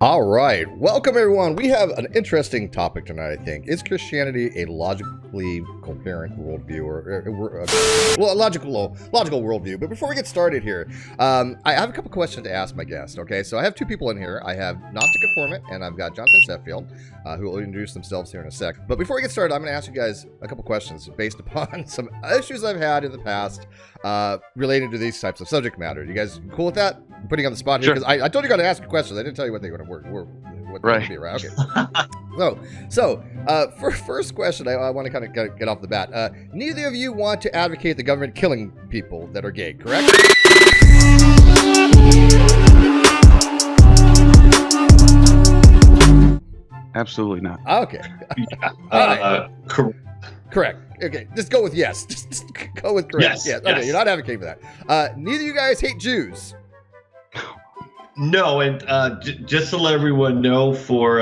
All right, welcome everyone. We have an interesting topic tonight, I think. Is Christianity a logically coherent worldview, or a logical worldview? But before we get started here, I have a couple questions to ask my guest, okay? So I have two people in here. I have Gnostic Informant, and I've got Jonathan Sheffield, who will introduce themselves here in a sec. But before we get started, I'm going to ask you guys a couple questions based upon some issues I've had in the past related to these types of subject matter. You guys cool with that? I'm putting you on the spot here because I told you to ask questions. I didn't tell you what they were going to what they would be, right? Okay. So for first question, I want to kind of get off the bat. Neither of you want to advocate the government killing people that are gay, correct? Absolutely not. Okay. Yeah. Correct. Okay, just go with yes. Just go with correct. Yes. Okay, yes. You're not advocating for that. Neither of you guys hate Jews. No, and just to let everyone know, for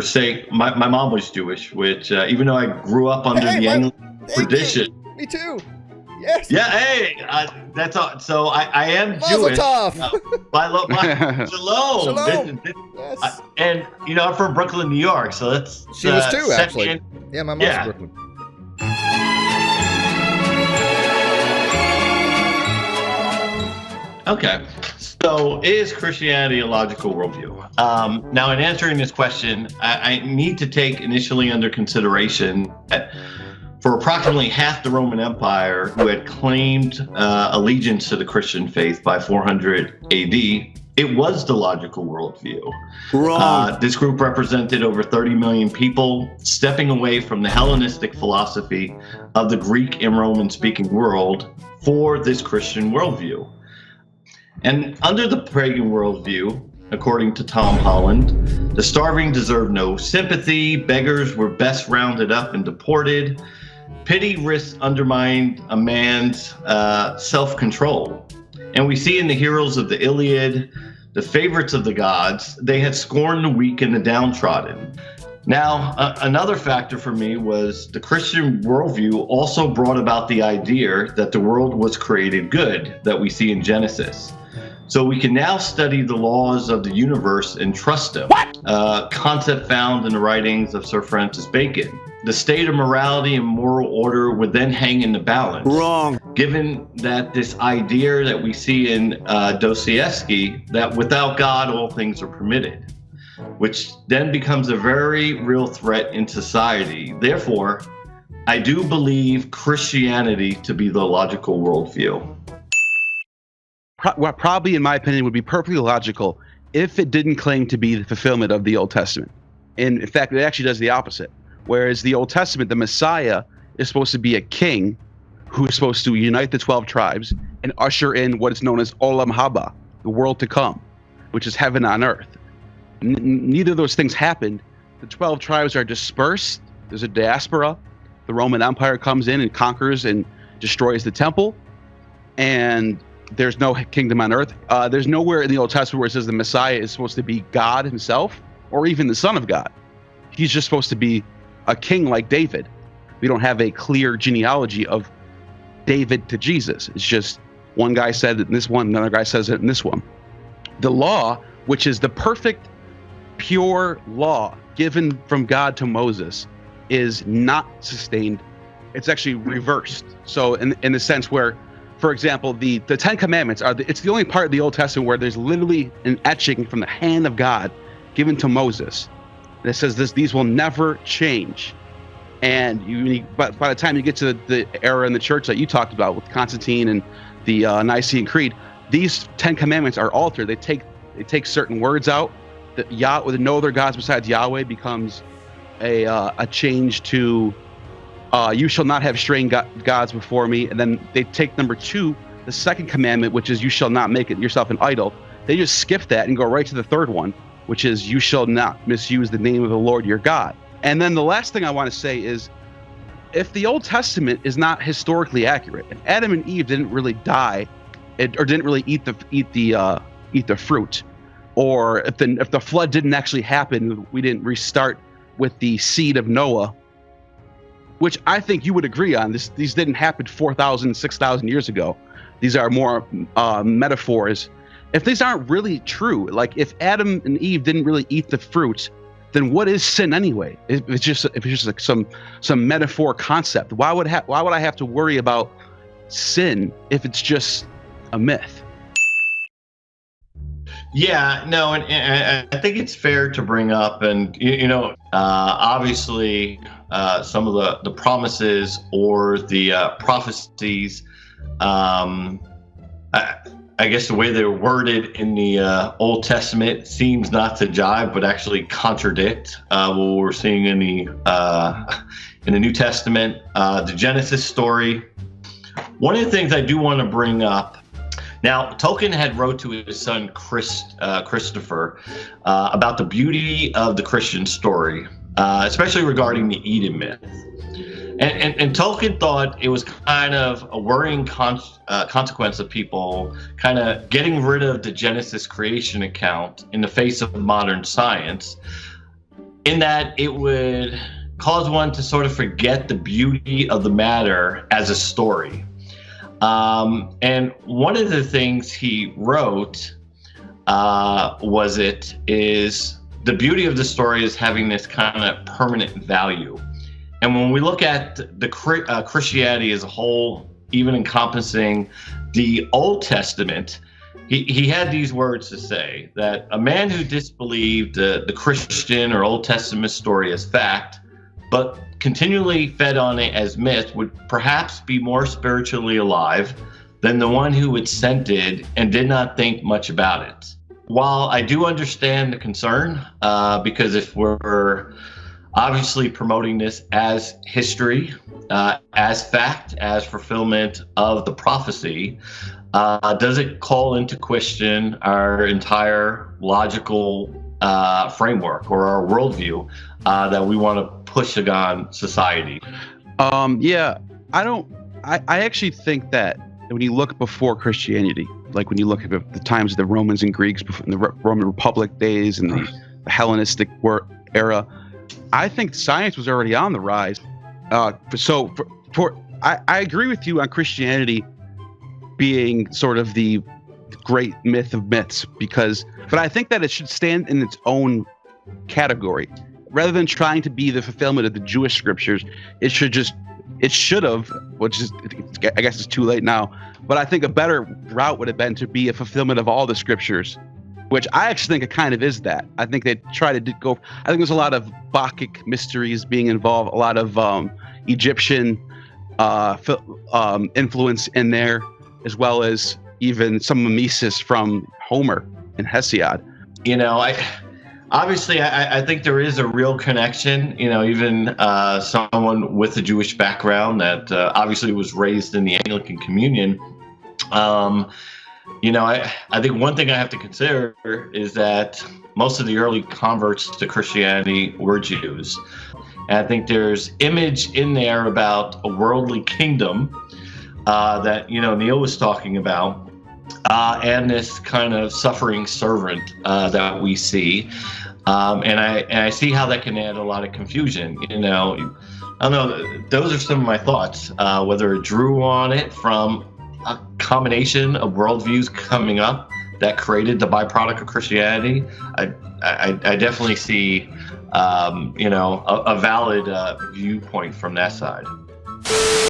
sake, my mom was Jewish, which even though I grew up under the Anglican tradition. Me too. Yes. Yeah. Hey, that's all. So I am Jewish. Shalom. Yes. And I'm from Brooklyn, New York, so that's she was too actually. Yeah, my mom's from Brooklyn. Okay, so is Christianity a logical worldview? Now, in answering this question, I need to take initially under consideration that for approximately half the Roman Empire, who had claimed allegiance to the Christian faith by 400 AD, it was the logical worldview. Wrong. This group represented over 30 million people, stepping away from the Hellenistic philosophy of the Greek and Roman-speaking world for this Christian worldview. And under the pagan worldview, according to Tom Holland, the starving deserved no sympathy, beggars were best rounded up and deported, pity risks undermined a man's self-control. And we see in the heroes of the Iliad, the favorites of the gods, they had scorned the weak and the downtrodden. Now, another factor for me was the Christian worldview also brought about the idea that the world was created good that we see in Genesis. So we can now study the laws of the universe and trust them. Concept found in the writings of Sir Francis Bacon. The state of morality and moral order would then hang in the balance. Wrong. Given that this idea that we see in Dostoevsky, that without God, all things are permitted, which then becomes a very real threat in society. Therefore, I do believe Christianity to be the logical worldview. What probably, in my opinion, would be perfectly logical if it didn't claim to be the fulfillment of the Old Testament. And in fact, it actually does the opposite. Whereas the Old Testament, the Messiah is supposed to be a king who is supposed to unite the 12 tribes and usher in what is known as Olam Haba, the world to come, which is heaven on earth. Neither of those things happened. The 12 tribes are dispersed. There's a diaspora. The Roman Empire comes in and conquers and destroys the temple. And there's no kingdom on earth. There's nowhere in the Old Testament where it says the Messiah is supposed to be God himself or even the Son of God. He's just supposed to be a king like David. We don't have a clear genealogy of David to Jesus. It's just one guy said it in this one, another guy says it in this one. The law, which is the perfect, pure law given from God to Moses, is not sustained. It's actually reversed. So in the sense where, for example, the Ten Commandments it's the only part of the Old Testament where there's literally an etching from the hand of God given to Moses. And it says these will never change. And by the time you get to the era in the church that you talked about with Constantine and the Nicene Creed, these 10 commandments are altered. They take certain words out. The no other gods besides Yahweh becomes a change to you shall not have strange gods before me. And then they take number 2, the second commandment, which is you shall not make it yourself an idol. They just skip that and go right to the third one, which is you shall not misuse the name of the Lord your God. And then the last thing I want to say is, if the Old Testament is not historically accurate, if Adam and Eve didn't really die, or didn't really eat the fruit, or if the flood didn't actually happen, we didn't restart with the seed of Noah, which I think you would agree on. These didn't happen 4,000, 6,000 years ago. These are more metaphors. if these aren't really true, like if Adam and Eve didn't really eat the fruit, then what is sin anyway? If it's just like some metaphor concept, why would I have to worry about sin if it's just a myth? Yeah, no, and I think it's fair to bring up, and obviously, some of the promises or the prophecies. I guess the way they're worded in the Old Testament seems not to jive, but actually contradict what we're seeing in the New Testament. The Genesis story. One of the things I do want to bring up. Now, Tolkien had wrote to his son Christopher about the beauty of the Christian story, especially regarding the Eden myth. And Tolkien thought it was kind of a worrying consequence of people kind of getting rid of the Genesis creation account in the face of modern science, in that it would cause one to sort of forget the beauty of the matter as a story. And one of the things he wrote is the beauty of the story is having this kind of permanent value. And when we look at the Christianity as a whole, even encompassing the Old Testament, he had these words to say that a man who disbelieved the Christian or Old Testament story as fact, but continually fed on it as myth, would perhaps be more spiritually alive than the one who assented and did not think much about it. While I do understand the concern, because if we're obviously promoting this as history, as fact, as fulfillment of the prophecy, does it call into question our entire logical framework or our worldview that we want to push on society? Yeah, I actually think that when you look before Christianity, like when you look at the times of the Romans and Greeks, in the Roman Republic days and the Hellenistic era, I think science was already on the rise. I agree with you on Christianity being sort of the great myth of myths, but I think that it should stand in its own category. Rather than trying to be the fulfillment of the Jewish scriptures, it should have, which is, I guess it's too late now, but I think a better route would have been to be a fulfillment of all the scriptures, which I actually think it kind of is that. I think they try to go, I think there's a lot of Bacchic mysteries being involved, a lot of Egyptian influence in there, as well as even some mimesis from Homer and Hesiod. Obviously, I think there is a real connection, even someone with a Jewish background that obviously was raised in the Anglican Communion. I think one thing I have to consider is that most of the early converts to Christianity were Jews. And I think there's image in there about a worldly kingdom that, Neal was talking about, and this kind of suffering servant that we see. And I see how that can add a lot of confusion. I don't know. Those are some of my thoughts. Whether it drew on it from a combination of worldviews coming up that created the byproduct of Christianity, I definitely see, a valid viewpoint from that side.